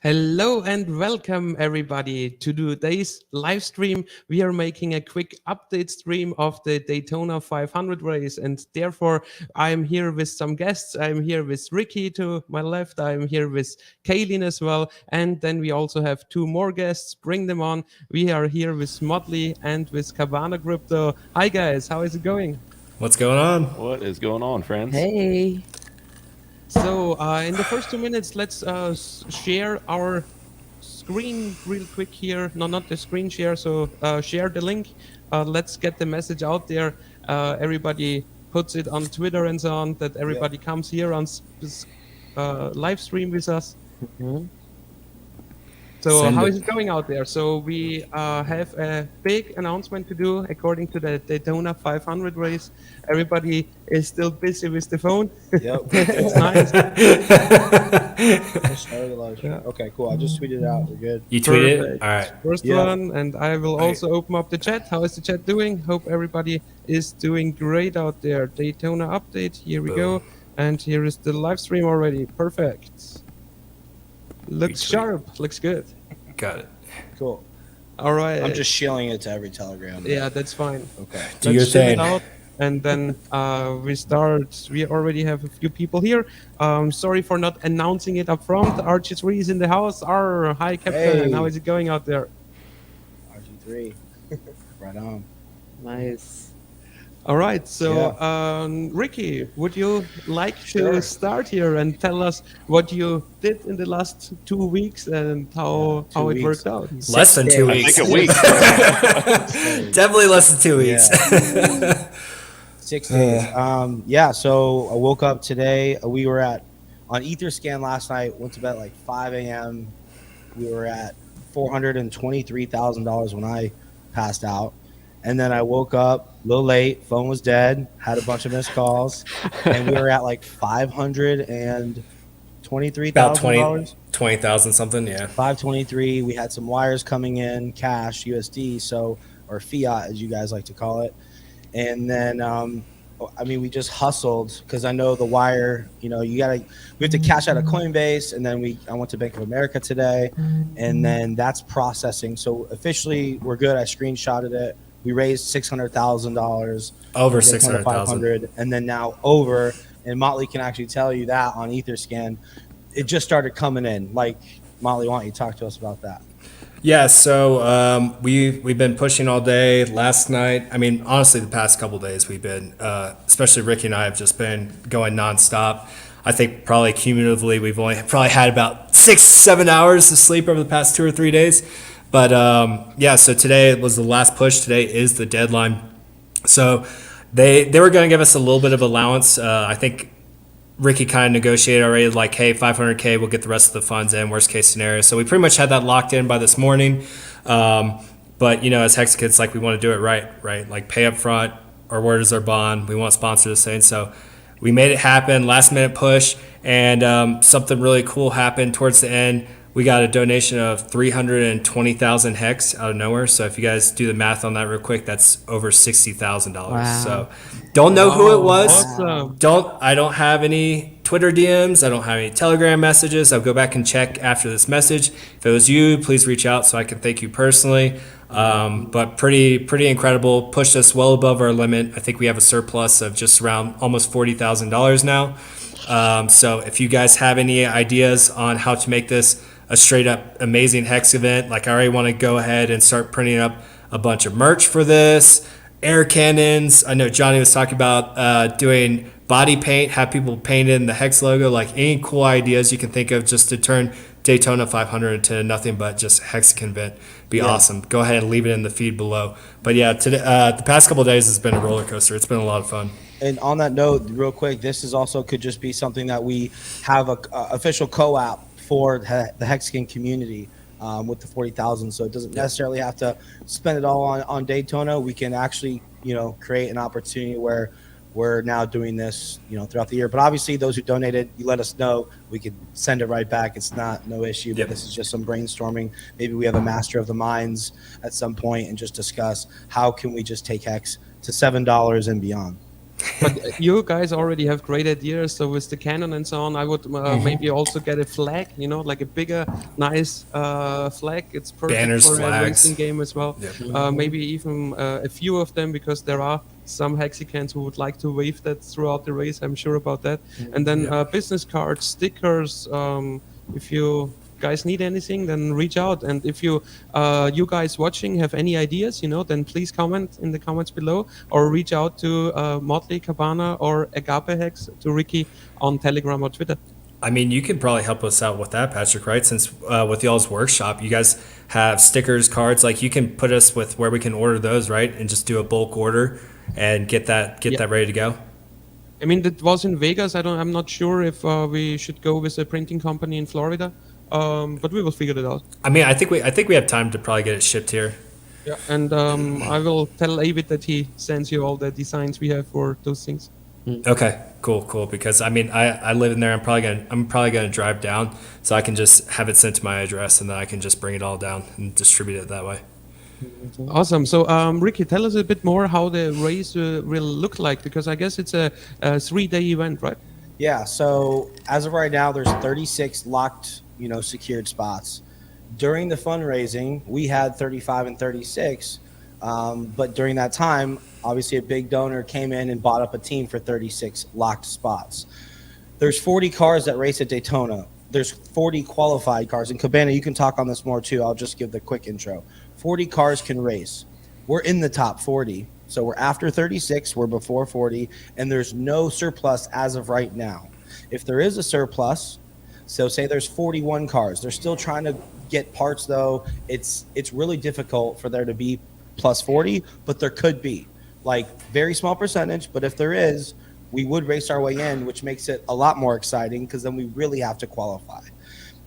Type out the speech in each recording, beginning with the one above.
Hello and welcome everybody to today's live stream. We are making a quick update stream of the Daytona 500 race, and therefore I'm here with some guests. I'm here with Ricky to my left. I'm here with Kaylin as well, and then we also have two more guests. Bring them on. We are here with Motley and with Cabana Crypto. Hi guys, how is it going? What's going on? What is going on, friends? Hey. So in the first 2 minutes, let's share our screen real quick here. No, not the screen share. So share the link. Let's get the message out there. Everybody puts it on Twitter and so on, that everybody comes here on this live stream with us. Mm-hmm. So how is it going out there? So we have a big announcement to do according to the Daytona 500 race. Everybody is still busy with the phone. Yep. It's nice. Okay, cool. I just tweeted it out. We're good. You tweeted Perfect. it? All right. First one, and I will also open up the chat. How is the chat doing? Hope everybody is doing great out there. Daytona update. Here we go. And here is the live stream already. Perfect. Looks sharp. Looks good. Got it. Cool. All right. I'm just shilling it to every Telegram. Yeah, that's fine. Okay. Do your Let's ship it thing. out, and then we start. We already have a few people here. Sorry for not announcing it up front. RG3 is in the house. Hi, Captain. Hey. How is it going out there? RG3. Right on. Nice. All right. So, Ricky, would you like to start here and tell us what you did in the last 2 weeks and how it worked out? Less than 2 weeks. I think a week. Definitely less than 2 weeks. Yeah. 6 days. So I woke up today. We were on Etherscan last night. Went to bed at like 5 a.m. We were at $423,000 when I passed out. And then I woke up a little late. Phone was dead. Had a bunch of missed calls. And we were at like $523,000. About 20,000 something, yeah. 523. We had some wires coming in, cash, USD, or fiat, as you guys like to call it. And then, we just hustled because I know the wire. We have to cash out of Coinbase, and then I went to Bank of America today, and then that's processing. So officially, we're good. I screenshotted it. We raised $600,000. Over 600,000. 500, and then now over. And Motley can actually tell you that on Etherscan, it just started coming in. Like, Motley, why don't you talk to us about that? Yeah, so we've been pushing all day. Last night, honestly, the past couple of days we've been, especially Ricky and I have just been going nonstop. I think probably cumulatively we've only probably had about 6-7 hours of sleep over the past 2 or 3 days. But so today was the last push. Today is the deadline. So they were going to give us a little bit of allowance. I think Ricky kind of negotiated already, like, hey, 500K, we'll get the rest of the funds in, worst case scenario. So we pretty much had that locked in by this morning. But, as Hexicans, like, we want to do it right? Like, pay up front. Our word is our bond. We want to sponsor this thing. So we made it happen, last minute push. And something really cool happened towards the end. We got a donation of 320,000 hex out of nowhere. So if you guys do the math on that real quick, that's over $60,000. Wow. So don't know who it was. Awesome. I don't have any Twitter DMs. I don't have any Telegram messages. I'll go back and check after this message. If it was you, please reach out so I can thank you personally. But pretty incredible. Pushed us well above our limit. I think we have a surplus of just around almost $40,000 now. So if you guys have any ideas on how to make this a straight up amazing Hex event, like, I already want to go ahead and start printing up a bunch of merch for this, air cannons. I know Johnny was talking about doing body paint, have people paint in the Hex logo, like any cool ideas you can think of just to turn Daytona 500 into nothing but just Hexican event. Be awesome. Go ahead and leave it in the feed below. But yeah, today, the past couple of days has been a roller coaster. It's been a lot of fun. And on that note, real quick, this is also could just be something that we have a official co-op for the Hexican community with the 40,000. So it doesn't necessarily have to spend it all on Daytona. We can actually, create an opportunity where we're now doing this, throughout the year. But obviously, those who donated, you let us know. We could send it right back. It's no issue. But this is just some brainstorming. Maybe we have a master of the minds at some point and just discuss how can we just take Hex to $7 and beyond. But you guys already have great ideas. So with the cannon and so on, I would maybe also get a flag, like a bigger, nice flag. It's perfect Banners, for flags. a racing game as well. Maybe even a few of them, because there are some Hexicans who would like to wave that throughout the race. I'm sure about that. And then business cards, stickers. If you guys need anything, then reach out. And if you guys watching have any ideas, then please comment in the comments below, or reach out to Motley Cabana or Agape Hex, to Ricky on Telegram or Twitter. I mean, you could probably help us out with that, Patrick, right? Since with y'all's workshop, you guys have stickers, cards, like you can put us with where we can order those, right? And just do a bulk order and get that ready to go. I mean, that was in Vegas. I'm not sure if we should go with a printing company in Florida. But we will figure it out. I mean, I think we have time to probably get it shipped here. Yeah, and I will tell David that he sends you all the designs we have for those things. Okay, cool. Because I mean, I live in there. I'm probably gonna drive down, so I can just have it sent to my address, and then I can just bring it all down and distribute it that way. Awesome. So, Ricky, tell us a bit more how the race will look like, because I guess it's a 3-day event, right? Yeah. So as of right now, there's 36 locked, secured spots. During the fundraising, we had 35 and 36. But during that time, obviously a big donor came in and bought up a team for 36 locked spots. There's 40 cars that race at Daytona. There's 40 qualified cars. And Cabana, you can talk on this more too. I'll just give the quick intro. 40 cars can race. We're in the top 40. So we're after 36, we're before 40, and there's no surplus as of right now. If there is a surplus, so say there's 41 cars, they're still trying to get parts though. It's really difficult for there to be plus 40, but there could be, like, very small percentage. But if there is, we would race our way in, which makes it a lot more exciting, because then we really have to qualify.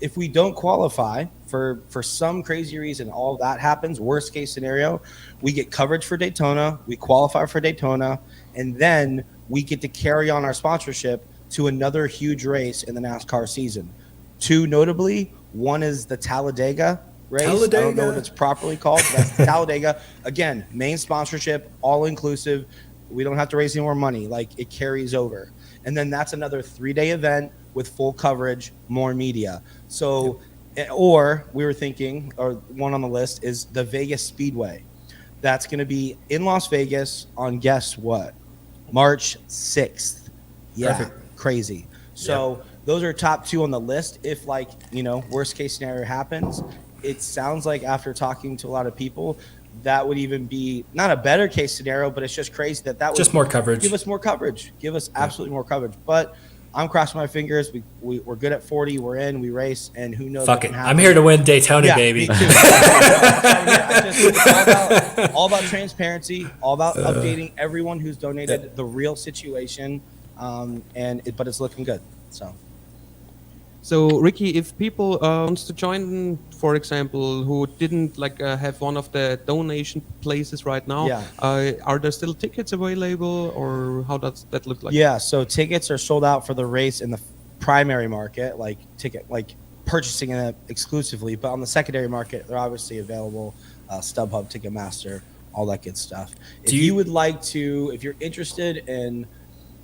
If we don't qualify for some crazy reason, all that happens, worst case scenario, we get coverage for Daytona, we qualify for Daytona, and then we get to carry on our sponsorship to another huge race in the NASCAR season. Two notably, one is the Talladega race. I don't know what it's properly called. That's Talladega. Again, main sponsorship, all inclusive. We don't have to raise any more money. Like, it carries over. And then that's another 3-day event with full coverage, more media. So, or we were thinking, or one on the list is the Vegas Speedway. That's going to be in Las Vegas on, guess what? March 6th. Yeah, perfect. Crazy. So those are top 2 on the list. If, like, worst case scenario happens, it sounds like after talking to a lot of people, that would even be not a better case scenario, but it's just crazy that would just more coverage. Give us more coverage. Give us absolutely more coverage. But I'm crossing my fingers. We're good at 40. We're in. We race, and who knows? Fuck it. I'm here to win Daytona, baby. Me too. It's all about transparency. All about updating everyone who's donated the real situation, but it's looking good. So, Ricky, if people wants to join, for example, who didn't have one of the donation places right now, are there still tickets available, or how does that look like? Yeah, so tickets are sold out for the race in the primary market, like purchasing it exclusively. But on the secondary market, they're obviously available. StubHub, Ticketmaster, all that good stuff. If you're interested in,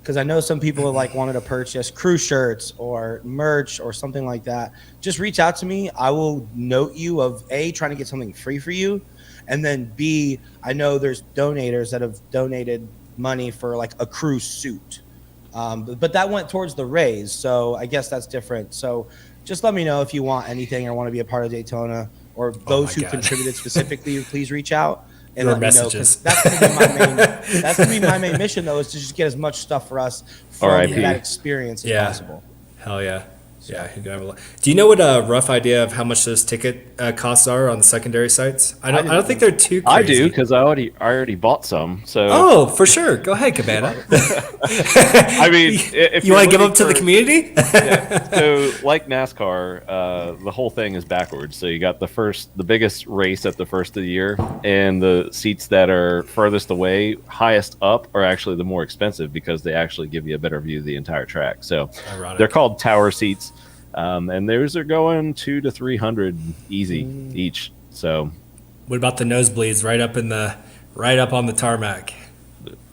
because I know some people wanted to purchase crew shirts or merch or something like that, just reach out to me. I will note you of A, trying to get something free for you, and then B, I know there's donators that have donated money for a crew suit, but that went towards the raise, so I guess that's different. So just let me know if you want anything or want to be a part of Daytona, or those who contributed specifically, please reach out. And your let messages. Me know, that's gonna be my main mission, though, is to just get as much stuff for us from that experience as possible. Hell yeah. So. Yeah, you do have a lot. Do you know what a rough idea of how much those ticket costs are on the secondary sites? I don't think they're too crazy. I do because I already bought some. So Oh, for sure. Go ahead, Cabana. I mean, if You want to give them to the community? Yeah, so like NASCAR, the whole thing is backwards. So you got the biggest race at the first of the year, and the seats that are furthest away, highest up, are actually the more expensive because they actually give you a better view of the entire track. So Ironic. they're called tower seats. And those are going $200 to $300 easy each. So, What about the nosebleeds right up on the tarmac?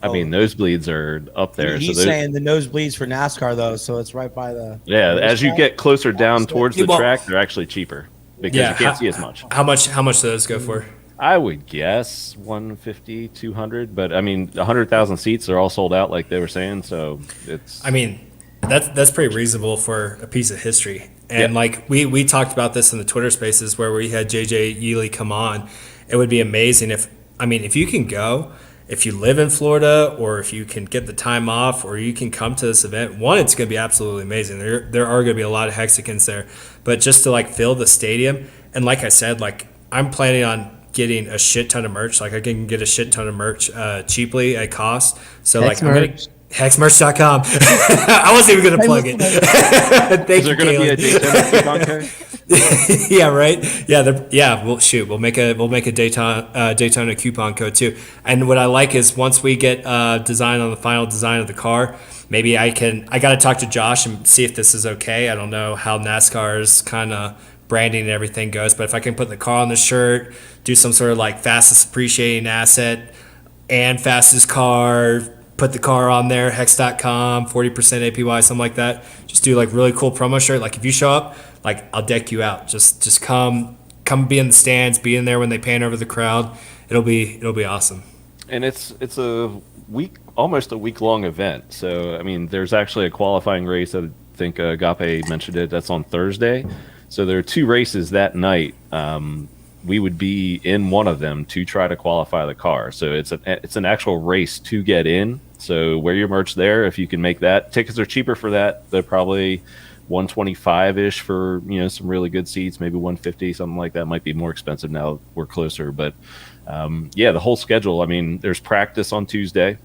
I mean, nosebleeds are up there. He's so saying the nosebleeds for NASCAR though, so it's right by the. yeah, as you get closer down towards the Well, track, they're actually cheaper because you can't see as much. How much do those go for? I would guess 150, 200, but I mean, 100,000 seats are all sold out, like they were saying. So it's. I mean, that's pretty reasonable for a piece of history. And like we talked about this in the Twitter Spaces where we had JJ Yealy come on. It would be amazing if you can go, if you live in Florida, or if you can get the time off, or you can come to this event. One, it's going to be absolutely amazing. There are going to be a lot of Hexicans there, but just to like fill the stadium, and like I said, like I'm planning on getting a shit ton of merch. Like I can get a shit ton of merch cheaply at cost. So Hex like I'm gonna hexmerch.com. I wasn't even gonna plug it. Is there going to be a Daytona coupon code? Yeah, right. Yeah, We'll make a Daytona coupon code too. And what I like is once we get design on the final design of the car, maybe I got to talk to Josh and see if this is okay. I don't know how NASCAR's kind of branding and everything goes, but if I can put the car on the shirt, do some sort of like fastest appreciating asset and fastest car, put the car on there, hex.com, 40% APY, something like that. Just do like really cool promo shirt. Like if you show up, like I'll deck you out. Just come be in the stands, be in there when they pan over the crowd. It'll be awesome. And it's almost a week long event. So I mean, there's actually a qualifying race. I think Agape mentioned it. That's on Thursday. So there are two races that night. We would be in one of them to try to qualify the car. So it's an actual race to get in. So wear your merch there if you can make that. Tickets are cheaper for that. They're probably 125-ish for some really good seats, maybe 150, something like that. Might be more expensive now we're closer, but the whole schedule. I mean, there's practice on Tuesday,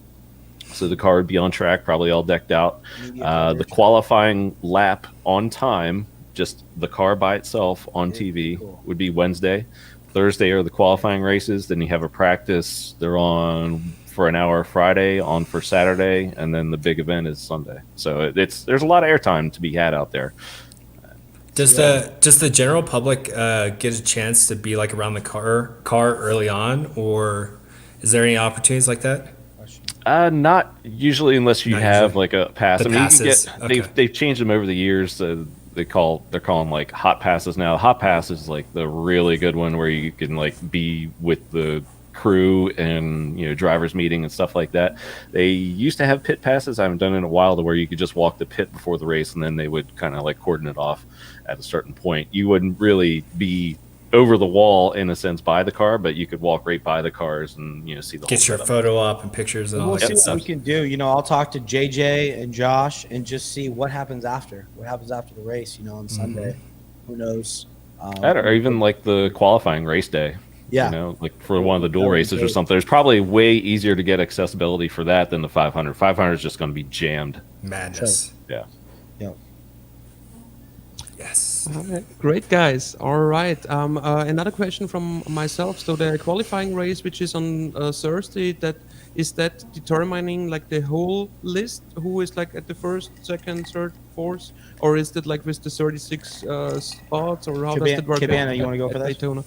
so the car would be on track, probably all decked out. The qualifying lap on time, just the car by itself on TV, would be Wednesday. Thursday are the qualifying races. Then you have a practice. They're on for an hour Friday, on for Saturday, and then the big event is Sunday. So there's a lot of airtime to be had out there. Does the general public get a chance to be like around the car early on, or is there any opportunities like that? Not usually, unless you have like a pass. The I mean, passes. you can get, they've changed them over the years. They're calling like hot passes now. Hot pass is like the really good one where you can like be with the crew and drivers meeting and stuff like that. They used to have pit passes. I haven't done it in a while, to where you could just walk the pit before the race, and then they would kind of like cordon it off at a certain point. You wouldn't really be over the wall in a sense by the car, but you could walk right by the cars and see the get whole your setup. photo up and pictures and all We'll that see good what stuff. we can do. I'll talk to JJ and Josh and just see what happens after. What happens after the race? On Sunday. Who knows? That, or even like the qualifying race day. Yeah. Like for one of the dual races or something. It's probably way easier to get accessibility for that than the 500. 500 is just going to be jammed. Madness. Yeah. Yes. All right. Great, guys. All right. Another question from myself. So the qualifying race, which is on Thursday, is that determining like the whole list? Who is like at the first, second, third, fourth, or is that like with the 36 spots, or how does that work? Cabana, you want to go for that? Daytona?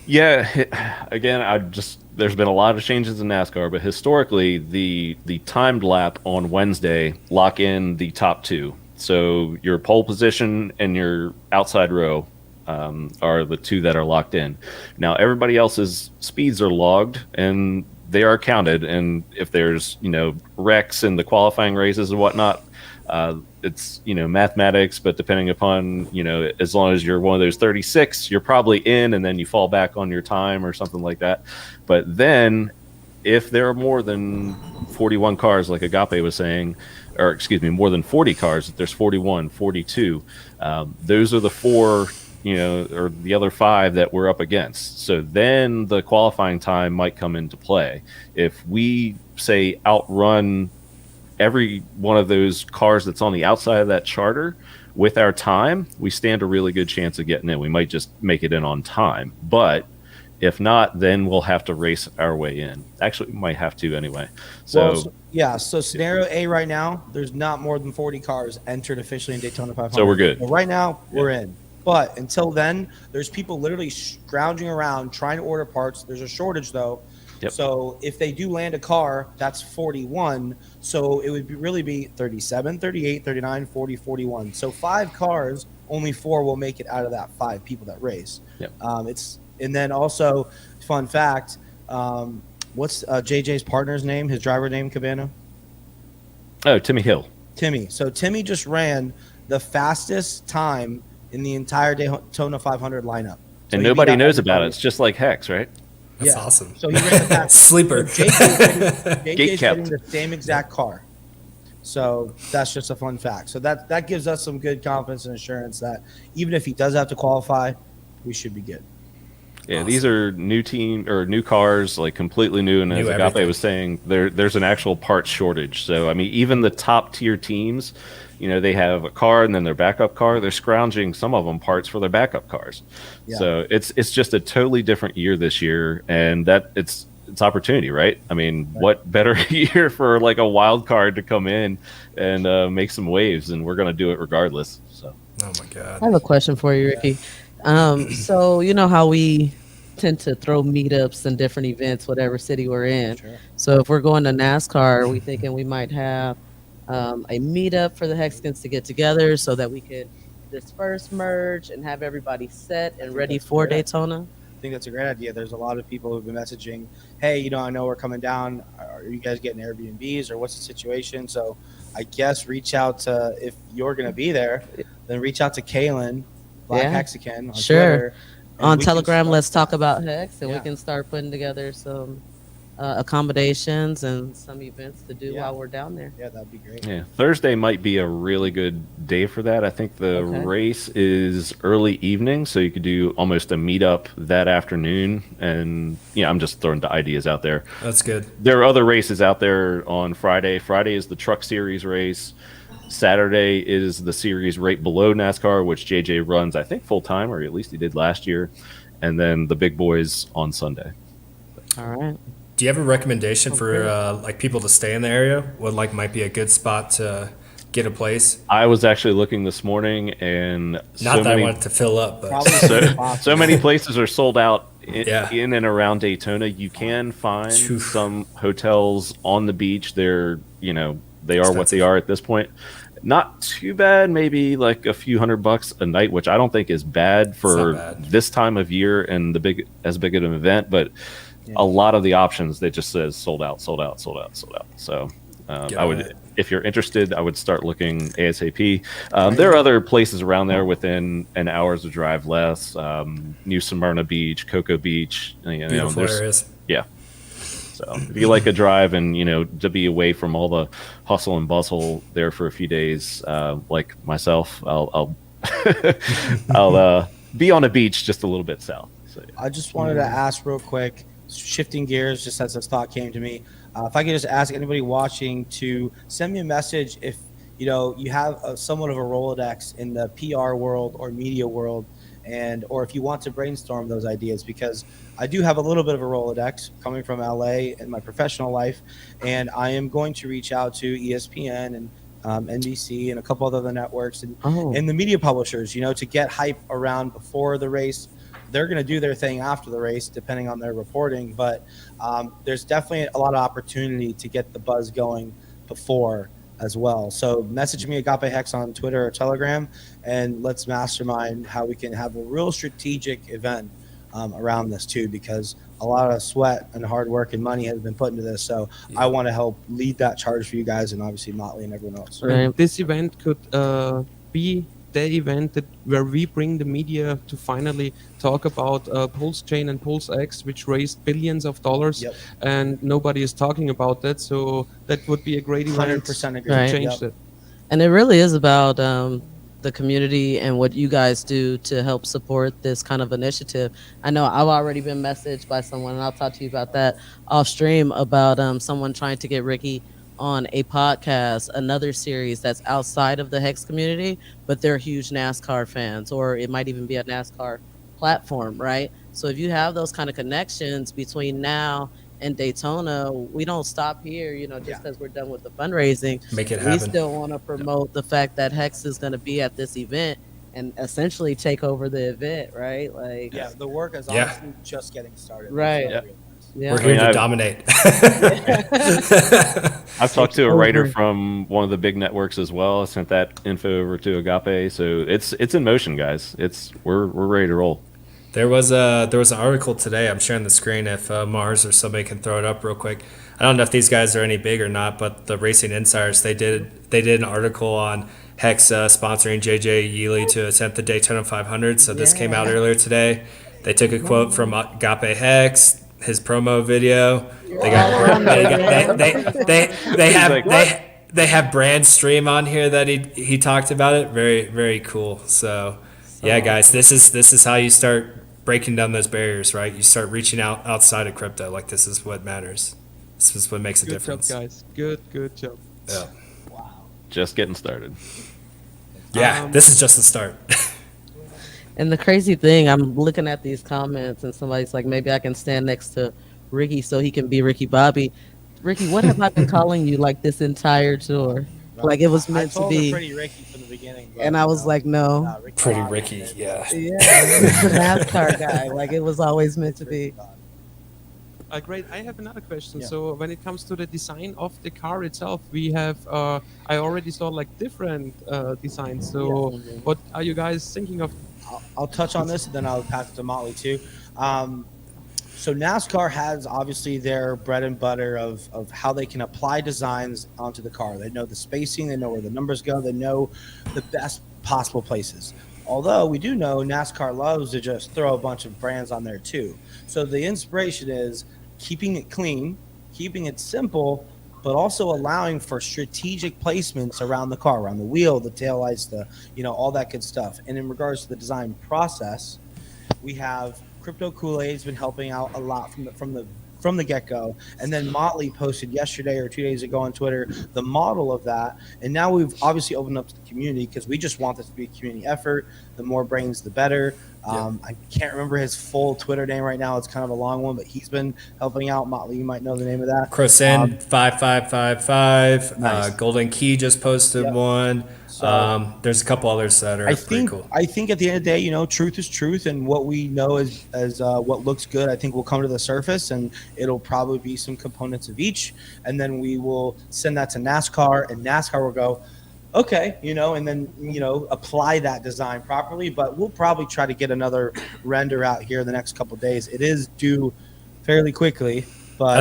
Yeah. Again, there's been a lot of changes in NASCAR, but historically the timed lap on Wednesday lock in the top two. So your pole position and your outside row are the two that are locked in. Now everybody else's speeds are logged and they are counted. And if there's wrecks in the qualifying races and whatnot, it's mathematics. But depending upon as long as you're one of those 36, you're probably in, and then you fall back on your time or something like that. But then if there are more than 41 cars, like Agape was saying, or excuse me, more than 40 cars, there's 41, 42. Those are the 4, or the other 5 that we're up against. So then the qualifying time might come into play. If we say outrun every one of those cars that's on the outside of that charter with our time, we stand a really good chance of getting in. We might just make it in on time, but if not, then we'll have to race our way in. Actually, we might have to anyway. So, so scenario A right now, there's not more than 40 cars entered officially in Daytona 500. So we're good. But right now, we're in. But until then, there's people literally scrounging around trying to order parts. There's a shortage though. Yep. So if they do land a car, that's 41. So it would really be 37, 38, 39, 40, 41. So 5 cars, only 4 will make it out of that 5 people that race. Yep. And then also, fun fact, what's JJ's partner's name, his driver name, Cabana? Oh, Timmy Hill. Timmy. So Timmy just ran the fastest time in the entire Daytona 500 lineup. So and nobody knows about it. It's just like Hex, right? That's awesome. So he ran the fastest. Sleeper. So JJ's kept. getting the same exact car. So that's just a fun fact. So that gives us some good confidence and assurance that even if he does have to qualify, we should be good. Yeah, These are new cars, like completely new. And as Agape was saying, there's an actual parts shortage. So I mean, even the top tier teams, they have a car and then their backup car. They're scrounging some of them parts for their backup cars. Yeah. So it's just a totally different year this year, and that it's opportunity, right? I mean, what better year for like a wild card to come in and make some waves, and we're going to do it regardless. So. Oh my God. I have a question for you, Ricky. So you know how we tend to throw meetups and different events, whatever city we're in. Sure. So if we're going to NASCAR, are we thinking we might have a meetup for the Hexicans to get together so that we could disperse, merge, and have everybody set and ready for Daytona? I think that's a great idea. There's a lot of people who've been messaging, hey, I know we're coming down. Are you guys getting Airbnbs or what's the situation? So I guess reach out to, if you're going to be there, then reach out to Kaylin, Black Hexican on Twitter. On Telegram, let's talk about Hex, and we can start putting together some accommodations and some events to do while we're down there. Yeah, that'd be great. Yeah, Thursday might be a really good day for that. I think the race is early evening, so you could do almost a meetup that afternoon. And I'm just throwing the ideas out there. That's good. There are other races out there on Friday. Friday is the Truck Series race. Saturday is the series right below NASCAR, which JJ runs, I think, full time, or at least he did last year. And then the big boys on Sunday. All right. Do you have a recommendation for like people to stay in the area? What might be a good spot to get a place? I was actually looking this morning, and I wanted to fill up, but so many places are sold out in and around Daytona. You can find some hotels on the beach. They're they are what they are at this point. Not too bad, maybe like a few $100 a night, which I don't think is bad for this time of year and as big of an event. But a lot of the options, they just says sold out, sold out, sold out, sold out. So I would, if you're interested, I would start looking ASAP. There are other places around there within an hour's of drive less. New Smyrna Beach, Cocoa Beach. Beautiful areas. Yeah. So if you like a drive and to be away from all the hustle and bustle there for a few days, like myself, I'll I'll be on a beach just a little bit south. So, I just wanted to ask real quick, shifting gears, just as this thought came to me, if I could just ask anybody watching to send me a message if you have somewhat of a Rolodex in the PR world or media world, or if you want to brainstorm those ideas, because I do have a little bit of a Rolodex coming from LA in my professional life, and I am going to reach out to ESPN and NBC and a couple other networks and the media publishers, to get hype around before the race. They're going to do their thing after the race, depending on their reporting, but there's definitely a lot of opportunity to get the buzz going before as well. So message me Agape Hex on Twitter or Telegram, and let's mastermind how we can have a real strategic event around this too, because a lot of sweat and hard work and money has been put into this. So I want to help lead that charge for you guys, and obviously Motley and everyone else. Right. This event could be the event where we bring the media to finally talk about Pulse Chain and Pulse X, which raised billions of dollars, Yep. and nobody is talking about that. So that would be a great event 100% agree. to Right. change Yep. that. And it really is about the community and what you guys do to help support this kind of initiative. I know I've already been messaged by someone, and I'll talk to you about that off stream, about someone trying to get Ricky on a podcast, another series that's outside of the Hex community, but they're huge NASCAR fans, or it might even be a NASCAR platform, right? So if you have those kind of connections between now and Daytona, we don't stop here, just because we're done with the fundraising. Make it We happen. still want to promote the fact that Hex is going to be at this event and essentially take over the event, right? Like, Yeah, the work is Yeah. honestly just getting started. Right. That's what I realized. yeah. We're here to I've- dominate. I've talked to a writer Over. from one of the big networks as well. I sent that info over to Agape, so it's in motion, guys. We're ready to roll. There was an article today. I'm sharing the screen if Mars or somebody can throw it up real quick. I don't know if these guys are any big or not, but the Racing Insiders they did an article on Hex sponsoring JJ Yealy to attempt the Daytona 500. So this came out earlier today. They took a quote from Agape Hex, his promo video. They got they have like, "What?" they have brand stream on here that he talked about it. Very very cool. So yeah, guys, this is how you start breaking down those barriers, right? You start reaching outside of crypto. Like this is what matters. This is what makes a Good difference. job, guys. Good job. Yeah. Just getting started. Yeah, this is just the start. And the crazy thing, I'm looking at these comments, and somebody's like, maybe I can stand next to Ricky so he can be Ricky Bobby. Ricky, what have I been calling you like this entire tour? Like it was meant I to told her be. Pretty Ricky from the beginning. But, And I was like, no. nah, Ricky Pretty Bobby, Ricky, baby. yeah. Yeah, he's the NASCAR guy. Like it was always meant to be. Great. I have another question. Yeah. So when it comes to the design of the car itself, we have, I already saw like different designs. So what are you guys thinking of? I'll touch on this and then I'll pass it to Motley too. So NASCAR has obviously their bread and butter of how they can apply designs onto the car. They know the spacing, they know where the numbers go, they know the best possible places. Although we do know NASCAR loves to just throw a bunch of brands on there too. So the inspiration is keeping it clean, keeping it simple, but also allowing for strategic placements around the car, around the wheel, the taillights, all that good stuff. And in regards to the design process, we have Crypto Kool-Aid's been helping out a lot from the get-go, and then Motley posted yesterday or 2 days ago on Twitter the model of that, and now we've obviously opened up to the community because we just want this to be a community effort. The more brains, the better. I can't remember his full Twitter name right now. It's kind of a long one, but he's been helping out. Motley, you might know the name of that. Crosin 5555. Nice. Golden Key just posted Yep. one. So- There's a couple others that are pretty cool. I think at the end of the day, truth is truth, and what we know as what looks good, I think will come to the surface, and it'll probably be some components of each, and then we will send that to NASCAR, and NASCAR will go, okay, and then apply that design properly. But we'll probably try to get another render out here in the next couple of days. It is due fairly quickly. But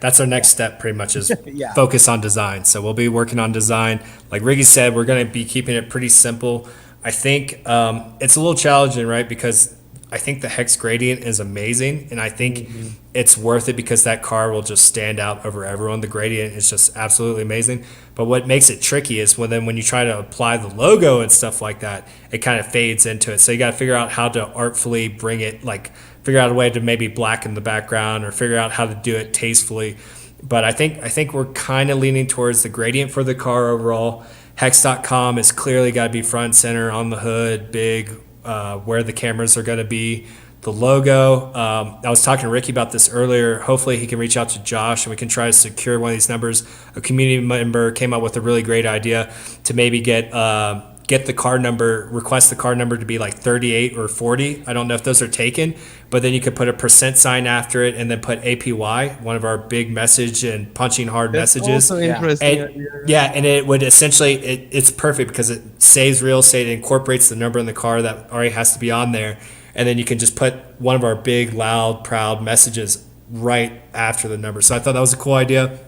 That's our next step. Pretty much is Yeah. focus on design. So we'll be working on design. Like Ricky said, we're going to be keeping it pretty simple. I think it's a little challenging, right? Because I think the Hex gradient is amazing, and I think it's worth it because that car will just stand out over everyone. The gradient is just absolutely amazing. But what makes it tricky is when you try to apply the logo and stuff like that, it kind of fades into it. So you got to figure out how to artfully bring it, like figure out a way to maybe blacken the background or figure out how to do it tastefully. But I think we're kind of leaning towards the gradient for the car overall. Hex.com has clearly got to be front and center on the hood, big, where the cameras are going to be. The logo, I was talking to Ricky about this earlier. Hopefully he can reach out to Josh and we can try to secure one of these numbers. A community member came up with a really great idea to maybe get the card number, request the card number to be like 38 or 40. I don't know if those are taken, but then you could put a % sign after it and then put APY, one of our big message and punching hard messages. Also interesting. And, and it would essentially, it's perfect because it saves real estate, it incorporates the number in the car that already has to be on there. And then you can just put one of our big, loud, proud messages right after the number. So I thought that was a cool idea.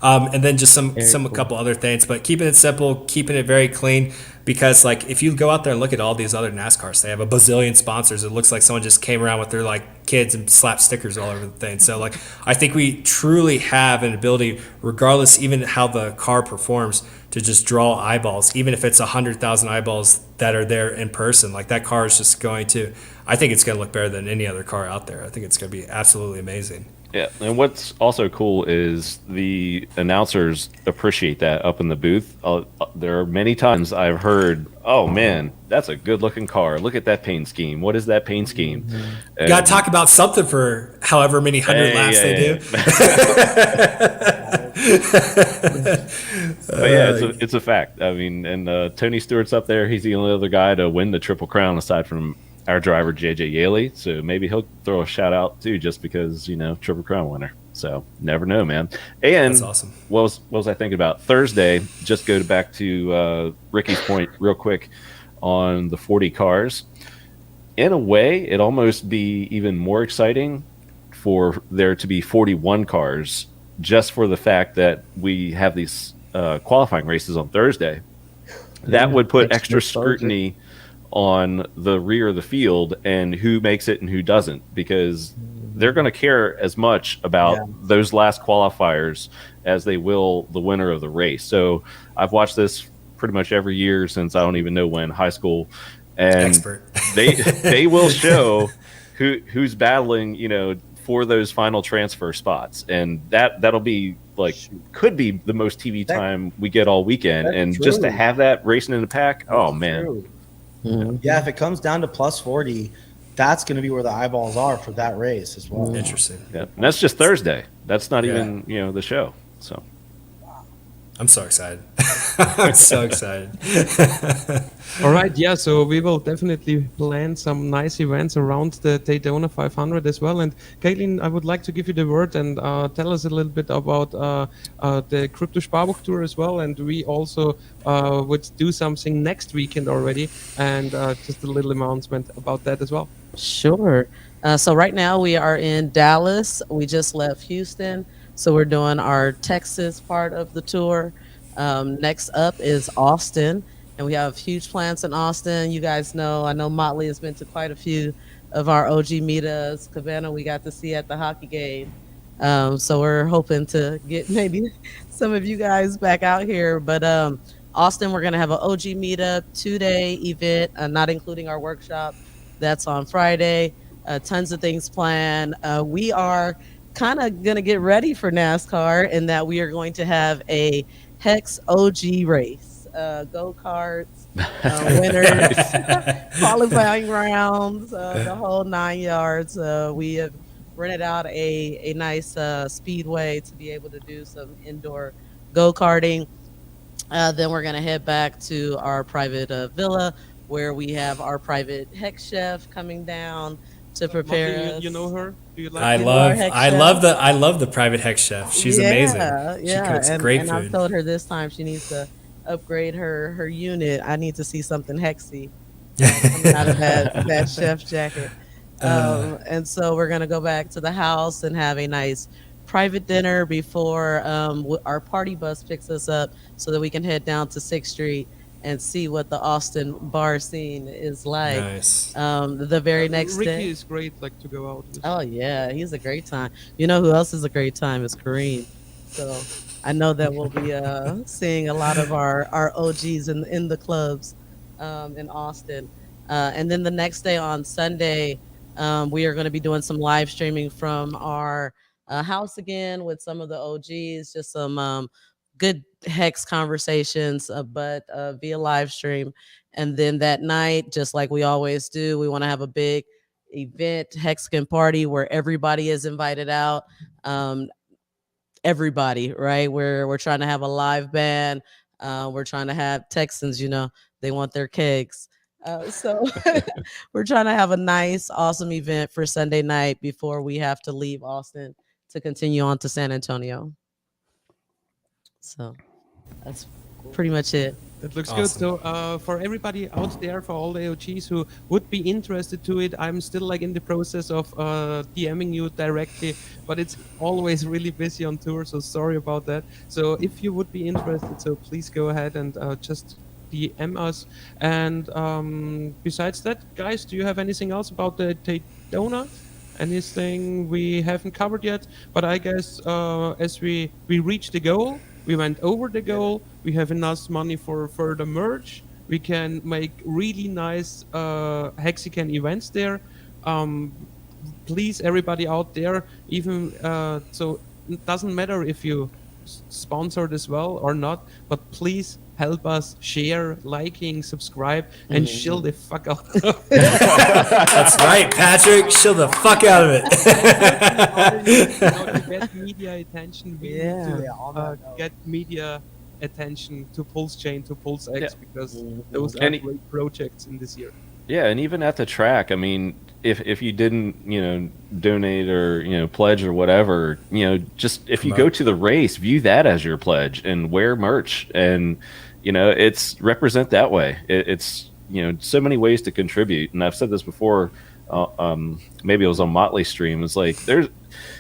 And then just Very a cool. couple other things, but keeping it simple, keeping it very clean, because like if you go out there and look at all these other NASCARs, they have a bazillion sponsors. It looks like someone just came around with their like kids and slapped stickers all over the thing. So like I think we truly have an ability, regardless even how the car performs, to just draw eyeballs, even if it's 100,000 eyeballs that are there in person. Like that car is just going to, I think it's going to look better than any other car out there. I think it's going to be absolutely amazing. Yeah, and what's also cool is the announcers appreciate that up in the booth. There are many times I've heard, "Oh man, that's a good-looking car. Look at that paint scheme. What is that paint scheme?" You got to talk about something for however many hundred laps they do. But yeah, it's a fact. I mean, and Tony Stewart's up there. He's the only other guy to win the Triple Crown aside from our driver JJ Yaley, so maybe he'll throw a shout out too, just because Triple Crown winner. So never know, man. And That's awesome. What was I thinking about Thursday? Just go back to Ricky's point real quick on the 40 cars. In a way, it'd almost be even more exciting for there to be 41 cars, just for the fact that we have these qualifying races on Thursday. That would put extra scrutiny on the rear of the field and who makes it and who doesn't, because they're going to care as much about those last qualifiers as they will the winner of the race. So I've watched this pretty much every year since I don't even know when, high school, and Expert. they will show who's battling, for those final transfer spots, and that'll be like could be the most TV time we get all weekend, and just to have that racing in the pack, man. Yeah, if it comes down to plus 40, that's going to be where the eyeballs are for that race as well. Interesting. Yeah, and that's just Thursday. That's not even the show. So I'm so excited. I'm so excited. All right, yeah, so we will definitely plan some nice events around the Daytona 500 as well. And Caitlin, I would like to give you the word and tell us a little bit about the Kryptosparbuch Tour as well. And we also would do something next weekend already, and just a little announcement about that as well. Sure. So right now we are in Dallas. We just left Houston. So we're doing our Texas part of the tour. Next up is Austin. And we have huge plans in Austin. You guys know, I know Motley has been to quite a few of our OG meetups. Cabana, we got to see at the hockey game. So we're hoping to get maybe some of you guys back out here. But Austin, we're going to have an OG meetup, 2-day event, not including our workshop. That's on Friday. Tons of things planned. We are kind of going to get ready for NASCAR in that we are going to have a HEX OG race. Go-karts, winners, qualifying rounds, the whole 9 yards. We have rented out a nice speedway to be able to do some indoor go-karting. Then we're going to head back to our private villa where we have our private HEX chef coming down to prepare Motley, us. you know her? Do you like I love the private HEX chef. She's amazing. She cooks great and food. I've told her this time she needs to upgrade her unit. I need to see something hexy coming out of that chef jacket. And so we're gonna go back to the house and have a nice private dinner before our party bus picks us up, so that we can head down to 6th Street and see what the Austin bar scene is like. Nice. The very next Ricky day. is great, like to go out with. Oh yeah, he's a great time. You know who else is a great time is Kareem. So I know that we'll be seeing a lot of our OGs in the clubs in Austin. And then the next day on Sunday, we are going to be doing some live streaming from our house again with some of the OGs, just some good HEX conversations, but via live stream. And then that night, just like we always do, we want to have a big event, Hexican party, where everybody is invited out. Everybody, right? We're trying to have a live band. We're trying to have Texans, they want their kegs. So we're trying to have a nice, awesome event for Sunday night before we have to leave Austin to continue on to San Antonio. So that's pretty much it. That looks Awesome. good. So for everybody out there, for all the OGs who would be interested to it, I'm still like in the process of DMing you directly, but it's always really busy on tour, so sorry about that. So if you would be interested, so please go ahead and just DM us. And besides that, guys, do you have anything else about the Daytona? Anything we haven't covered yet? But I guess as we reached the goal, we went over the goal. We have enough money for further merge. We can make really nice Hexican events there. Please, everybody out there, even so, it doesn't matter if you sponsored as well or not, but please help us share, liking, subscribe, and chill the fuck out. That's right, Patrick. Chill the fuck out of it. To get media attention, we need to on that note. get media attention to Pulse Chain, to Pulse X, Yeah. because those are And great projects in this year. Yeah, and even at the track, I mean, if you didn't, donate or, pledge or whatever, just if you go to the race, view that as your pledge and wear merch and, it's represent that way. It's, so many ways to contribute. And I've said this before, maybe it was on Motley's stream. It's like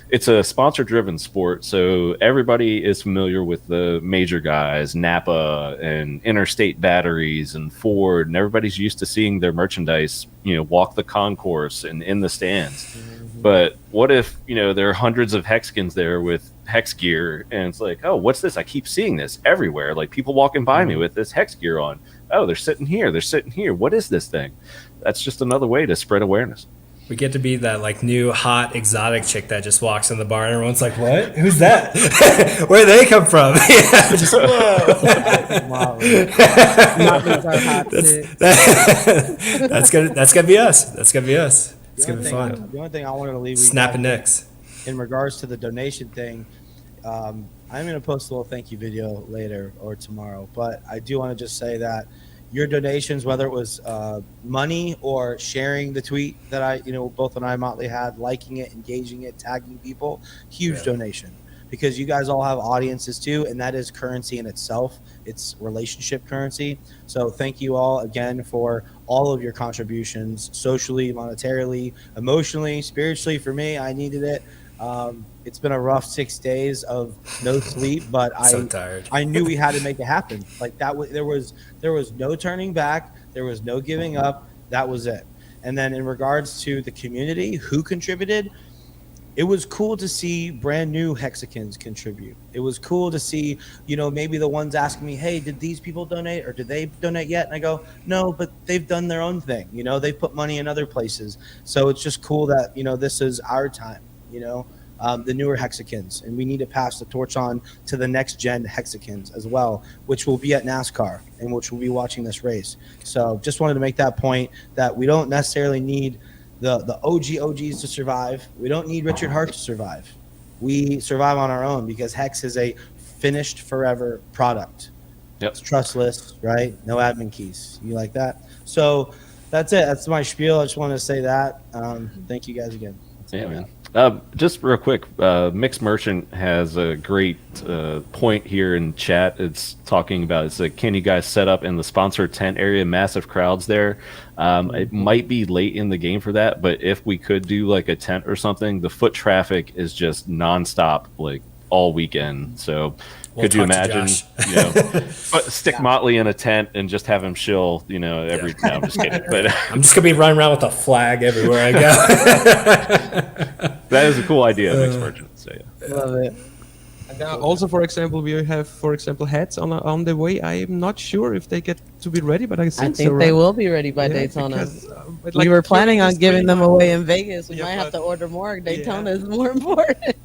it's a sponsor driven sport. So everybody is familiar with the major guys, Napa and Interstate Batteries and Ford, and everybody's used to seeing their merchandise, walk the concourse and in the stands. But what if, there are hundreds of Hexicans there with Hex gear and it's like, oh, what's this? I keep seeing this everywhere. Like people walking by me with this Hex gear on. Oh, they're sitting here. They're sitting here. What is this thing? That's just another way to spread awareness. We get to be that like new hot exotic chick that just walks in the bar and everyone's like, "What? Who's that? Where they come from?" Just, that's gonna be us. That's gonna be us. It's gonna be fun. The only thing I wanted to leave with you Snapping guys necks. in regards to the donation thing, I'm going to post a little thank you video later or tomorrow, but I do want to just say that your donations, whether it was money or sharing the tweet that both and I, Motley, had, liking it, engaging it, tagging people, huge donation, because you guys all have audiences too, and that is currency in itself. It's relationship currency. So thank you all again for all of your contributions, socially, monetarily, emotionally, spiritually. For me, I needed it. It's been a rough 6 days of no sleep, but So tired. I knew we had to make it happen. Like that, there was no turning back. There was no giving up. That was it. And then in regards to the community who contributed, it was cool to see brand new Hexicans contribute. It was cool to see, maybe the ones asking me, hey, did these people donate or did they donate yet? And I go, no, but they've done their own thing. They put money in other places. So it's just cool that, this is our time, the newer Hexicans, and we need to pass the torch on to the next gen Hexicans as well, which will be at NASCAR and which will be watching this race. So just wanted to make that point that we don't necessarily need the OGs to survive. We don't need Richard Hart to survive. We survive on our own because Hex is a finished forever product. Yep. It's trustless, right? No admin keys. You like that? So that's it. That's my spiel. I just wanted to say that. Thank you guys again. Yeah, man. Just real quick, Mixed Merchant has a great point here in chat. It's talking about, it's like, can you guys set up in the sponsored tent area, massive crowds there? It might be late in the game for that, but if we could do like a tent or something, the foot traffic is just nonstop, like all weekend. So could you imagine, stick Motley in a tent and just have him shill, every, no, I'm just kidding. But I'm just gonna be running around with a flag everywhere I go. that is a cool idea, Mixed Merchant. So yeah. Love it. And also, for example, we have, hats on the way. I'm not sure if they get to be ready, but I think so, they right? will be ready by Yeah, Daytona. because, We were planning on this giving them train- away in Vegas. We Yeah, might have but- to order more. Daytona Yeah. is more important.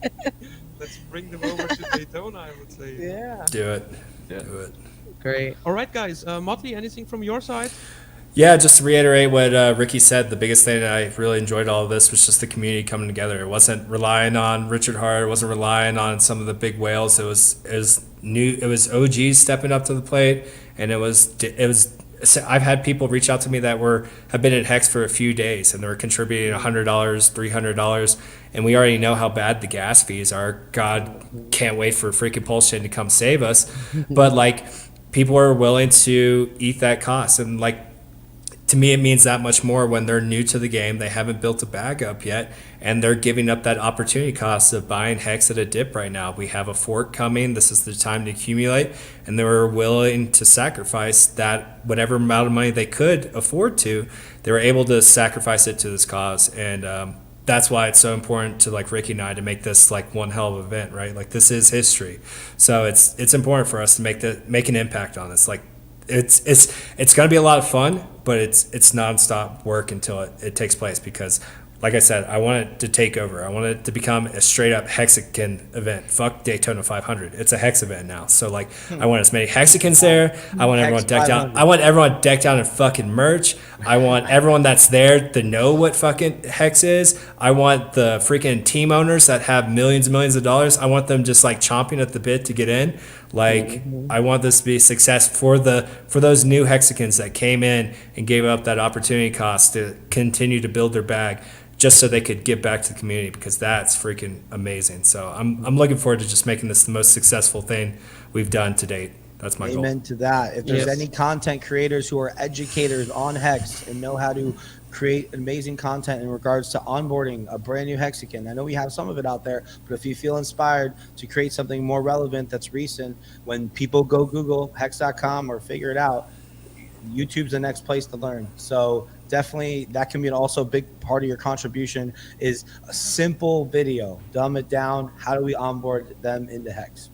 Let's bring them over to Daytona, I would say. Yeah. Do it. Yeah. Do it. Great. All right, guys. Motley, anything from your side? Yeah, just to reiterate what Ricky said, the biggest thing that I really enjoyed all of this was just the community coming together. It wasn't relying on Richard Hart. It wasn't relying on some of the big whales. It was OGs stepping up to the plate, and it was. I've had people reach out to me that have been at Hex for a few days, and they were contributing $100, $300, and we already know how bad the gas fees are. God, can't wait for freaking Pulse Chain to come save us. But like, people are willing to eat that cost. And like, to me, it means that much more when they're new to the game. They haven't built a bag up yet, and they're giving up that opportunity cost of buying Hex at a dip right now. We have a fork coming. This is the time to accumulate, and they were willing to sacrifice that whatever amount of money they could afford to. They were able to sacrifice it to this cause, and that's why it's so important to like Ricky and I to make this like one hell of an event, right? Like this is history, so it's important for us to make an impact on this. Like it's going to be a lot of fun, but it's nonstop work until it takes place, because like I said, I want it to take over. I want it to become a straight up Hexican event. Fuck Daytona 500. It's a Hex event now. So like, I want as many Hexicans there. I want everyone decked out. I want everyone decked out in fucking merch. I want everyone that's there to know what fucking Hex is. I want the freaking team owners that have millions and millions of dollars. I want them just like chomping at the bit to get in. Like, I want this to be a success for those new Hexicans that came in and gave up that opportunity cost to continue to build their bag, just so they could give back to the community, because that's freaking amazing. So I'm looking forward to just making this the most successful thing we've done to date. That's my goal. Amen to that. If there's any content creators who are educators on Hex and know how to create amazing content in regards to onboarding a brand new Hexican, I know we have some of it out there, but if you feel inspired to create something more relevant that's recent, when people go Google hex.com or figure it out, YouTube's the next place to learn. So definitely that can be also a big part of your contribution, is a simple video, dumb it down. How do we onboard them into Hex?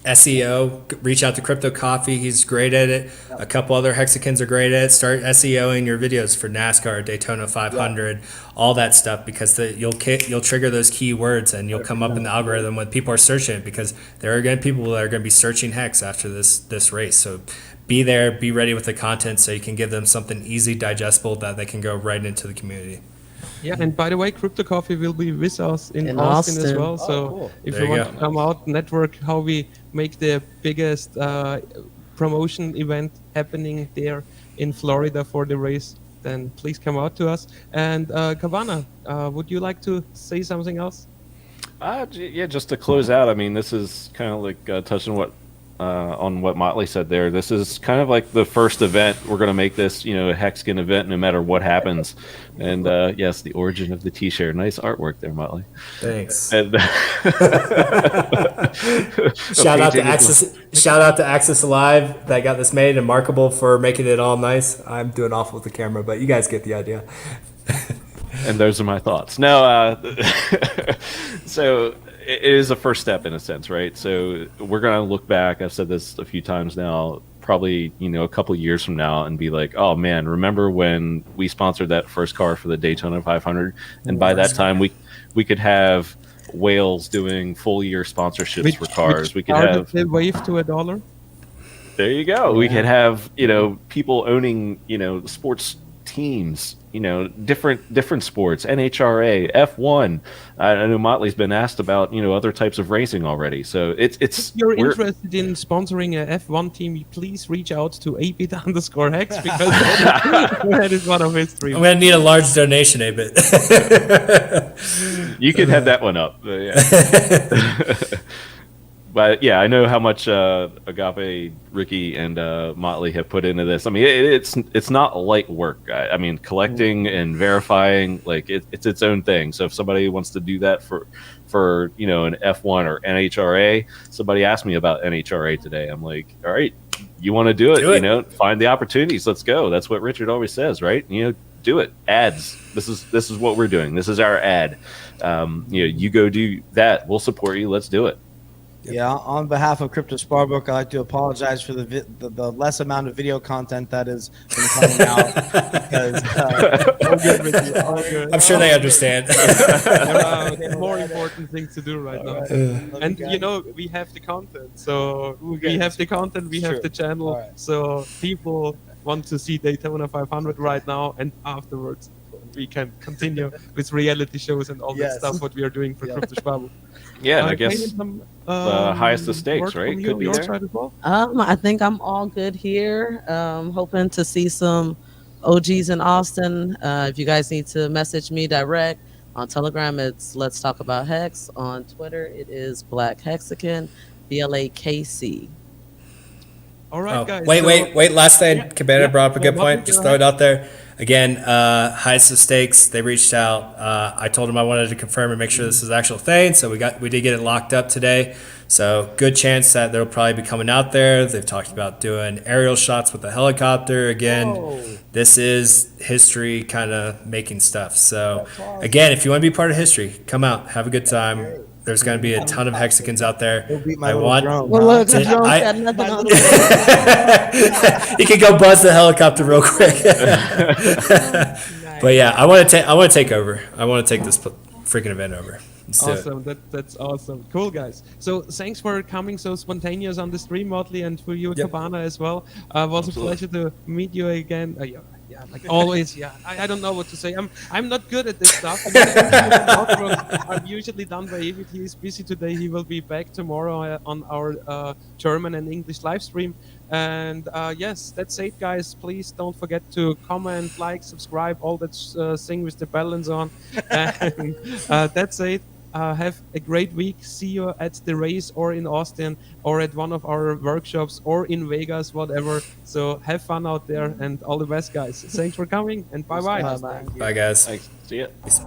SEO, reach out to Crypto Coffee. He's great at it. A couple other Hexicans are great at it. Start SEOing your videos for NASCAR, Daytona 500, all that stuff, because you'll trigger those keywords and you'll come up in the algorithm when people are searching it, because there are going to be people that are going to be searching Hex after this race. So be there, be ready with the content so you can give them something easy, digestible that they can go right into the community. Yeah, and by the way, Crypto Coffee will be with us in Austin as well. So cool. if There you you want go. to come out, network how we make the biggest promotion event happening there in Florida for the race, then please come out to us. And Kavana, would you like to say something else? Yeah, just to close out, I mean, this is kind of like touching on what Motley said there. This is kind of like the first event. We're going to make this, a Hexagon event no matter what happens. And yes, the origin of the T-shirt. Nice artwork there, Motley. Thanks. And, Shout out to Access Live that got this made, and Markable for making it all nice. I'm doing awful with the camera, but you guys get the idea. and those are my thoughts. No, so it is a first step in a sense, right? So we're going to look back. I've said this a few times now, probably, a couple of years from now, and be like, oh man, remember when we sponsored that first car for the Daytona 500? And by that time we could have whales doing full year sponsorships for cars. We could have the wave to $1. There you go. We could have, people owning, sports teams, different sports, NHRA, F1. I know Motley's been asked about, other types of racing already. So it's if you're interested in sponsoring a F1 team, please reach out to abit_hex, because that is one of his dreams. I'm going to need a large donation, Abit. You could have that one up. Yeah. But yeah, I know how much Agape, Ricky, and Motley have put into this. I mean, it's not light work. I mean, collecting and verifying, like it's its own thing. So if somebody wants to do that for an F1 or NHRA, somebody asked me about NHRA today. I'm like, all right, you want to do it? Find the opportunities. Let's go. That's what Richard always says, right? Do it. Ads. This is what we're doing. This is our ad. You go do that. We'll support you. Let's do it. Yeah, on behalf of Kryptosparbuch, I'd like to apologize for the less amount of video content that has been coming out. Because I'm sure they understand. More important things to do right now. And we have the content. So we have the content, we have the channel. Right. So people want to see Daytona 500 right now, and afterwards we can continue with reality shows and all that stuff what we are doing for Kryptosparbuch. Yeah, and I guess the highest of stakes, right? Could be there. As well? I think I'm all good here. Hoping to see some OGs in Austin. If you guys need to message me direct on Telegram, it's Let's Talk About Hex. On Twitter, it is Black Hexican, BLAKC. All right, Oh, guys. wait. Last thing, Yeah, Cabana yeah, brought up a good Motley, point. Just go throw ahead. it out there. Again, HEX Stakes, they reached out. I told them I wanted to confirm and make sure this is an actual thing. So we did get it locked up today. So good chance that they'll probably be coming out there. They've talked about doing aerial shots with a helicopter. Again, this is history kind of making stuff. So again, if you want to be part of history, come out, have a good time. There's going to be a ton of Hexicans out there. Go beat my I little want. drone. Well, huh? look, the drone's I- got nothing on it. You can go buzz the helicopter real quick. But yeah, I want to take over. I want to take this freaking event over. Let's do it. Awesome. That's awesome. Cool, guys. So thanks for coming so spontaneous on the stream, Motley, and for you, Cabana, as well. Was a pleasure to meet you again. Yeah, like always. Yeah, I don't know what to say. I'm not good at this stuff. I'm usually done by Evie. He's busy today. He will be back tomorrow on our German and English live stream. And yes, that's it, guys. Please don't forget to comment, like, subscribe, all that thing with the balance on. And that's it. Have a great week. See you at the race or in Austin or at one of our workshops or in Vegas, whatever. So have fun out there and all the best, guys. Thanks for coming and bye-bye. Bye-bye. Bye, guys. Thanks. See ya. Peace.